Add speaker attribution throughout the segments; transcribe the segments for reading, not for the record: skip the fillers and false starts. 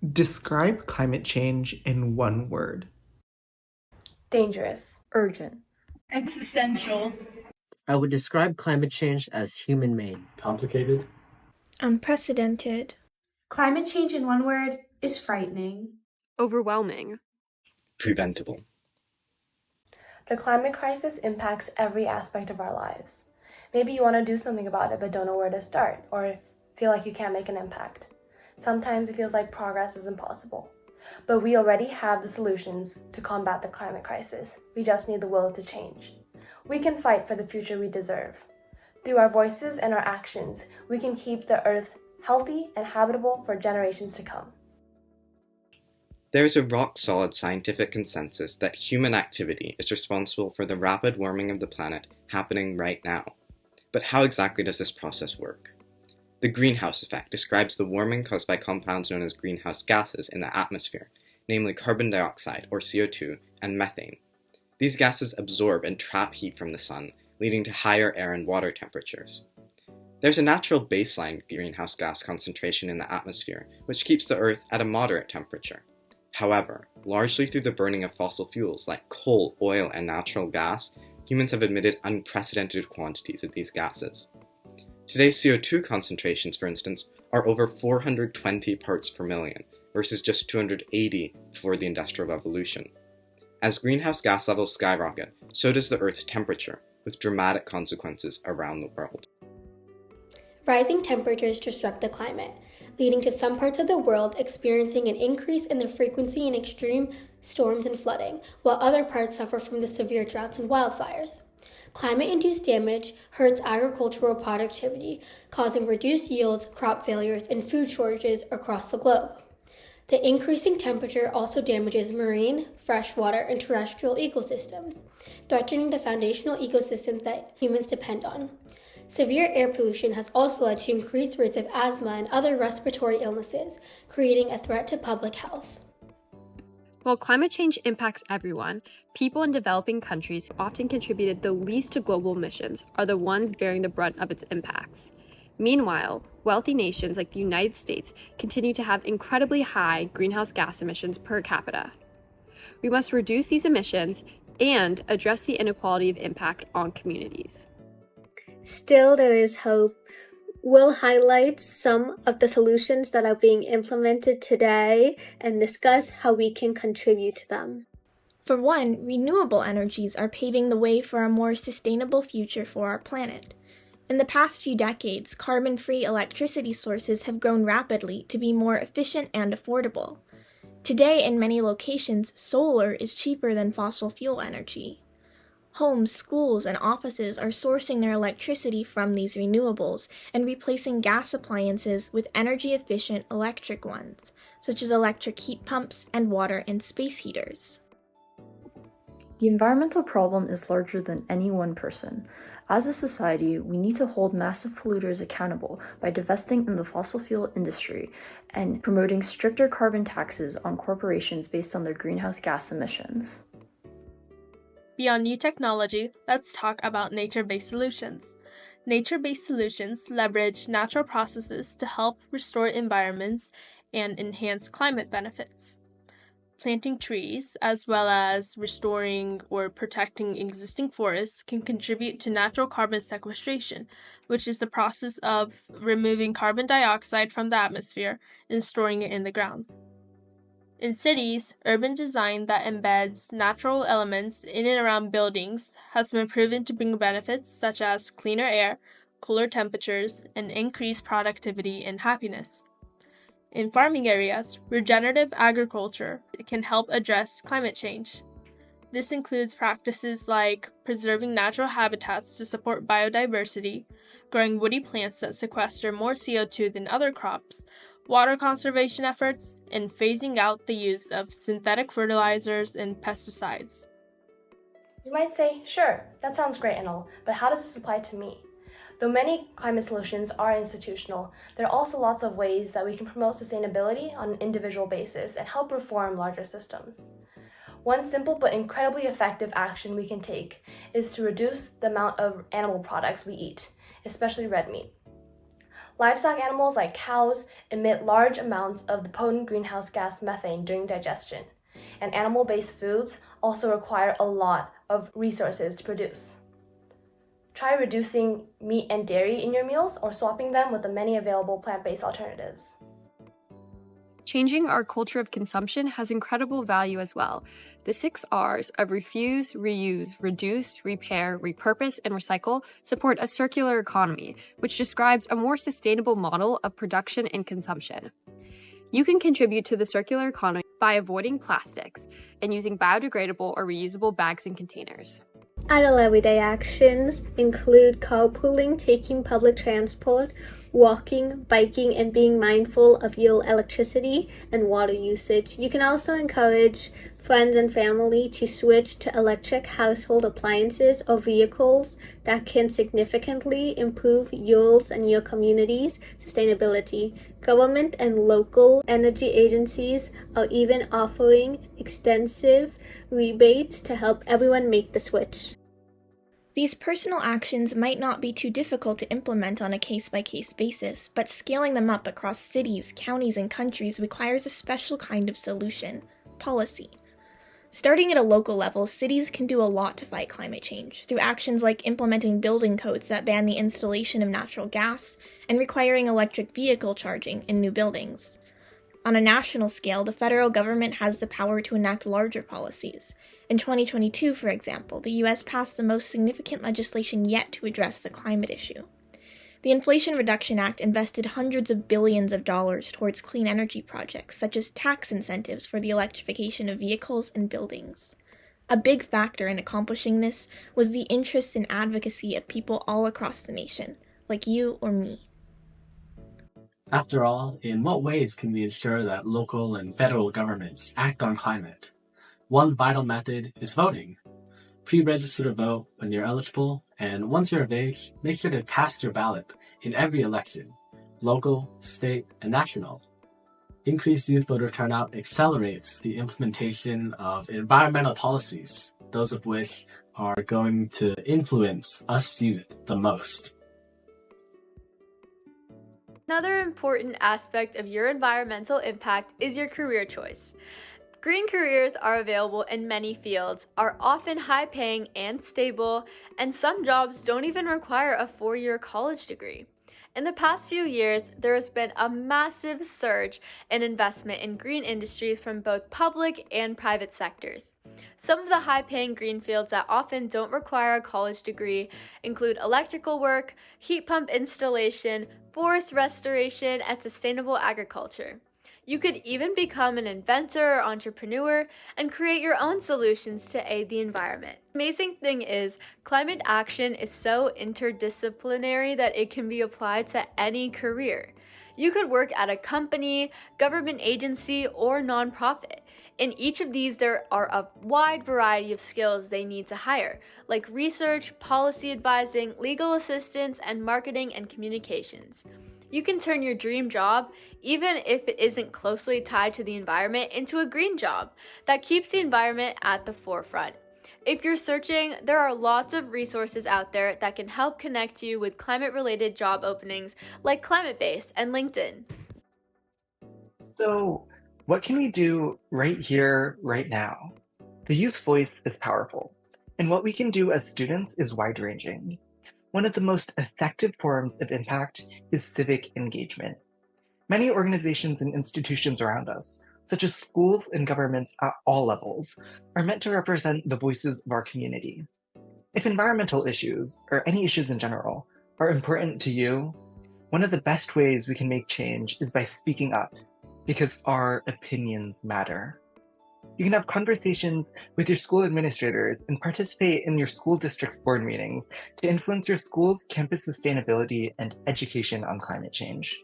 Speaker 1: Describe climate change in one word.
Speaker 2: Dangerous.
Speaker 3: Urgent.
Speaker 4: Existential.
Speaker 5: I would describe climate change as human-made.
Speaker 6: Complicated.
Speaker 7: Unprecedented.
Speaker 8: Climate change in one word is frightening.
Speaker 3: Overwhelming.
Speaker 9: Preventable.
Speaker 2: The climate crisis impacts every aspect of our lives. Maybe you want to do something about it but don't know where to start, or feel like you can't make an impact. Sometimes it feels like progress is impossible. But we already have the solutions to combat the climate crisis. We just need the will to change. We can fight for the future we deserve. Through our voices and our actions, we can keep the Earth healthy and habitable for generations to come.
Speaker 9: There is a rock-solid scientific consensus that human activity is responsible for the rapid warming of the planet happening right now. But how exactly does this process work? The greenhouse effect describes the warming caused by compounds known as greenhouse gases in the atmosphere, namely carbon dioxide, or CO2, and methane. These gases absorb and trap heat from the sun, leading to higher air and water temperatures. There's a natural baseline greenhouse gas concentration in the atmosphere, which keeps the Earth at a moderate temperature. However, largely through the burning of fossil fuels like coal, oil, and natural gas, humans have emitted unprecedented quantities of these gases. Today's CO2 concentrations, for instance, are over 420 parts per million, versus just 280 before the Industrial Revolution. As greenhouse gas levels skyrocket, so does the Earth's temperature, with dramatic consequences around the world.
Speaker 10: Rising temperatures disrupt the climate, leading to some parts of the world experiencing an increase in the frequency and extreme storms and flooding, while other parts suffer from the severe droughts and wildfires. Climate-induced damage hurts agricultural productivity, causing reduced yields, crop failures, and food shortages across the globe. The increasing temperature also damages marine, freshwater, and terrestrial ecosystems, threatening the foundational ecosystems that humans depend on. Severe air pollution has also led to increased rates of asthma and other respiratory illnesses, creating a threat to public health.
Speaker 3: While climate change impacts everyone, people in developing countries who often contributed the least to global emissions are the ones bearing the brunt of its impacts. Meanwhile, wealthy nations like the United States continue to have incredibly high greenhouse gas emissions per capita. We must reduce these emissions and address the inequality of impact on communities.
Speaker 7: Still, there is hope. We'll highlight some of the solutions that are being implemented today and discuss how we can contribute to them.
Speaker 4: For one, renewable energies are paving the way for a more sustainable future for our planet. In the past few decades, carbon-free electricity sources have grown rapidly to be more efficient and affordable. Today, in many locations, solar is cheaper than fossil fuel energy. Homes, schools, and offices are sourcing their electricity from these renewables and replacing gas appliances with energy-efficient electric ones, such as electric heat pumps and water and space heaters.
Speaker 3: The environmental problem is larger than any one person. As a society, we need to hold massive polluters accountable by divesting in the fossil fuel industry and promoting stricter carbon taxes on corporations based on their greenhouse gas emissions.
Speaker 11: Beyond new technology, let's talk about nature-based solutions. Nature-based solutions leverage natural processes to help restore environments and enhance climate benefits. Planting trees, as well as restoring or protecting existing forests, can contribute to natural carbon sequestration, which is the process of removing carbon dioxide from the atmosphere and storing it in the ground. In cities, urban design that embeds natural elements in and around buildings has been proven to bring benefits such as cleaner air, cooler temperatures, and increased productivity and happiness. In farming areas, regenerative agriculture can help address climate change. This includes practices like preserving natural habitats to support biodiversity, growing woody plants that sequester more CO2 than other crops, water conservation efforts, and phasing out the use of synthetic fertilizers and pesticides.
Speaker 2: You might say, sure, that sounds great and all, but how does this apply to me? Though many climate solutions are institutional, there are also lots of ways that we can promote sustainability on an individual basis and help reform larger systems. One simple but incredibly effective action we can take is to reduce the amount of animal products we eat, especially red meat. Livestock animals like cows emit large amounts of the potent greenhouse gas methane during digestion, and animal-based foods also require a lot of resources to produce. Try reducing meat and dairy in your meals or swapping them with the many available plant-based alternatives.
Speaker 3: Changing our culture of consumption has incredible value as well. The 6 R's of refuse, reuse, reduce, repair, repurpose, and recycle support a circular economy, which describes a more sustainable model of production and consumption. You can contribute to the circular economy by avoiding plastics and using biodegradable or reusable bags and containers.
Speaker 7: Other everyday actions include carpooling, taking public transport, walking, biking, and being mindful of your electricity and water usage. You can also encourage friends and family to switch to electric household appliances or vehicles that can significantly improve yours and your community's sustainability. Government and local energy agencies are even offering extensive rebates to help everyone make the switch.
Speaker 4: These personal actions might not be too difficult to implement on a case-by-case basis, but scaling them up across cities, counties, and countries requires a special kind of solution: policy. Starting at a local level, cities can do a lot to fight climate change, through actions like implementing building codes that ban the installation of natural gas and requiring electric vehicle charging in new buildings. On a national scale, the federal government has the power to enact larger policies. In 2022, for example, the US passed the most significant legislation yet to address the climate issue. The Inflation Reduction Act invested hundreds of billions of dollars towards clean energy projects, such as tax incentives for the electrification of vehicles and buildings. A big factor in accomplishing this was the interest and advocacy of people all across the nation, like you or me.
Speaker 6: After all, in what ways can we ensure that local and federal governments act on climate? One vital method is voting. Pre-register to vote when you're eligible, and once you're of age, make sure to cast your ballot in every election, local, state, and national. Increased youth voter turnout accelerates the implementation of environmental policies, those of which are going to influence us youth the most.
Speaker 3: Another important aspect of your environmental impact is your career choice. Green careers are available in many fields, are often high-paying and stable, and some jobs don't even require a 4-year college degree. In the past few years, there has been a massive surge in investment in green industries from both public and private sectors. Some of the high-paying green fields that often don't require a college degree include electrical work, heat pump installation, forest restoration, and sustainable agriculture. You could even become an inventor or entrepreneur and create your own solutions to aid the environment. The amazing thing is, climate action is so interdisciplinary that it can be applied to any career. You could work at a company, government agency, or nonprofit. In each of these, there are a wide variety of skills they need to hire, like research, policy advising, legal assistance, and marketing and communications. You can turn your dream job, even if it isn't closely tied to the environment, into a green job that keeps the environment at the forefront. If you're searching, there are lots of resources out there that can help connect you with climate-related job openings like Climate-Based and LinkedIn.
Speaker 1: So, what can we do right here, right now? The youth voice is powerful, and what we can do as students is wide-ranging. One of the most effective forms of impact is civic engagement. Many organizations and institutions around us, such as schools and governments at all levels, are meant to represent the voices of our community. If environmental issues, or any issues in general, are important to you, one of the best ways we can make change is by speaking up, because our opinions matter. You can have conversations with your school administrators and participate in your school district's board meetings to influence your school's campus sustainability and education on climate change.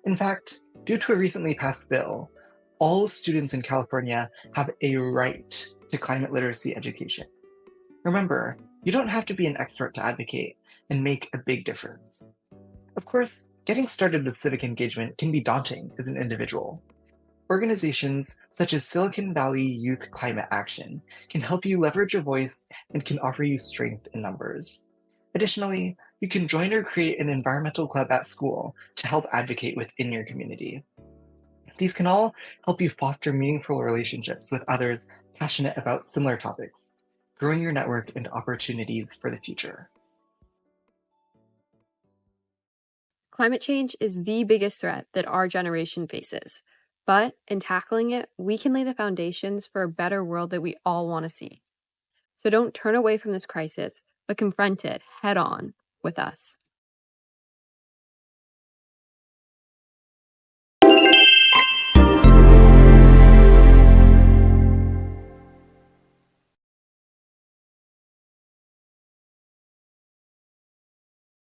Speaker 1: In fact, due to a recently passed bill, all students in California have a right to climate literacy education. Remember, you don't have to be an expert to advocate and make a big difference. Of course, getting started with civic engagement can be daunting as an individual. Organizations such as Silicon Valley Youth Climate Action can help you leverage your voice and can offer you strength in numbers. Additionally, You can join or create an environmental club at school to help advocate within your community. These can all help you foster meaningful relationships with others passionate about similar topics, growing your network and opportunities for the future.
Speaker 3: Climate change is the biggest threat that our generation faces. But in tackling it, we can lay the foundations for a better world that we all want to see. So don't turn away from this crisis, but confront it head on with us.